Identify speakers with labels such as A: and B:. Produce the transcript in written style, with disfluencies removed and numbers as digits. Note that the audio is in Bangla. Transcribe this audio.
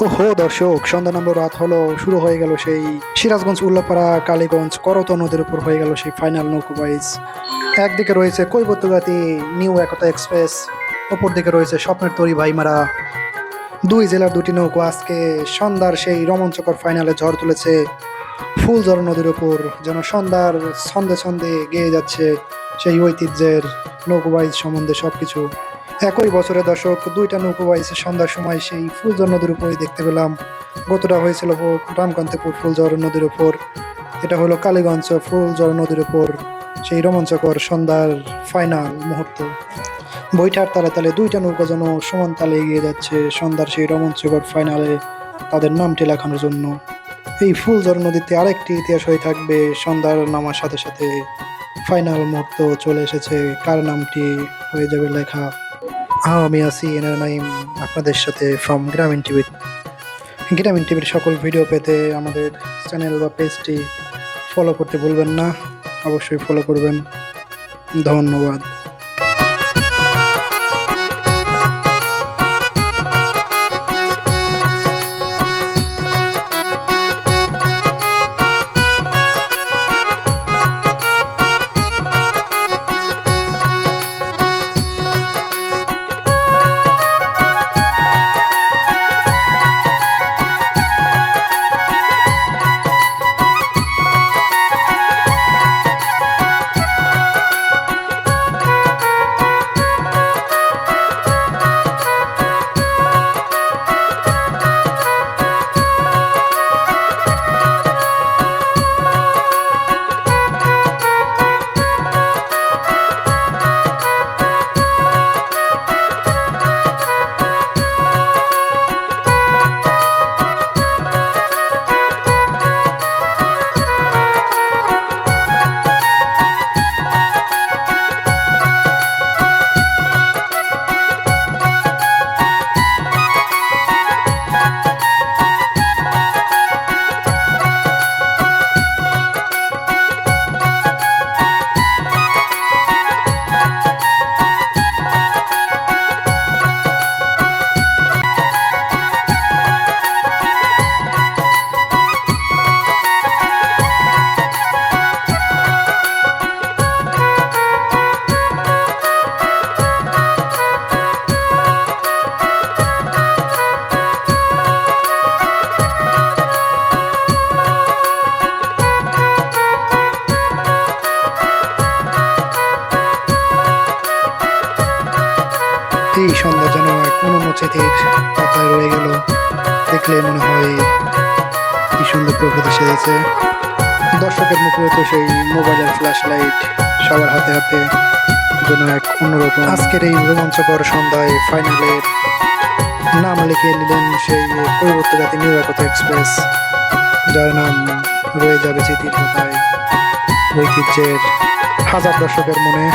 A: ওহো দর্শক, সন্ধ্যা নম্বর রাত হলো, শুরু হয়ে গেল সেই সিরাজগঞ্জ উল্লাপাড়া কালীগঞ্জ করতোয়া নদীর উপর হয়ে গেল সেই ফাইনাল নৌকোবাইজ। একদিকে রয়েছে কৈবত্যগাতী নিউ একতা এক্সপ্রেস, অপর দিকে রয়েছে স্বপ্নের তরী ভাইমারা। দুই জেলার দুটি নৌকো আজকে সন্ধ্যার সেই রোমাঞ্চকর ফাইনালে ঝড় তুলেছে ফুলঝড় নদীর উপর, যেন সন্ধ্যার ছন্দে ছন্দে গেয়ে যাচ্ছে সেই ঐতিহ্যের নৌকোবাইজ সম্বন্ধে সবকিছু। একই বছরে দর্শক, দুইটা নৌকোবাইজ সন্ধ্যার সময় সেই ফুলঝড় নদীর উপরই দেখতে পেলাম। গতটা হয়েছিল রামকান্তপুর ফুলঝড় নদীর উপর, এটা হলো কালীগঞ্জ ফুলঝড় নদীর উপর সেই রোমাঞ্চকর সন্ধ্যার ফাইনাল মুহূর্ত। বৈঠার তালে তালে দুইটা নৌকা যেন সমান তালে এগিয়ে যাচ্ছে সন্ধ্যার সেই রোমাঞ্চকর ফাইনালে তাদের নামটি লেখানোর জন্য। এই ফুলঝড় নদীতে আরেকটি ইতিহাস হয়ে থাকবে, সন্ধ্যার নামার সাথে সাথে ফাইনাল মুহূর্ত চলে এসেছে, কার নামটি হয়ে যাবে লেখা। আমি আছি এনার নাইম, আপনাদের সাথে ফ্রম গ্রামীণ টিভি। গ্রামীণ টিভির সকল ভিডিও পেতে আমাদের চ্যানেল বা পেজটি ফলো করতে ভুলবেন না, অবশ্যই ফলো করবেন। ধন্যবাদ। এই সন্ধ্যা যেন এক অনন্য স্মৃতির পাতায় রয়ে গেল, দেখলে মনে হয় কি সুন্দর প্রকৃতি সেজেছে। দর্শকের মুখে তো সেই মোবাইলের ফ্ল্যাশ লাইট সবার হাতে হাতে, যেন এক অন্যরকম। আজকের এই রোমাঞ্চকর সন্ধ্যায় ফাইনালের নাম লিখিয়ে নিলেন সেই কৈবত্যগাতী নিউ একতা এক্সপ্রেস, যার নাম রয়ে যাবে স্মৃতির পাতায়, ঐতিহ্যের হাজার দর্শকের মনে।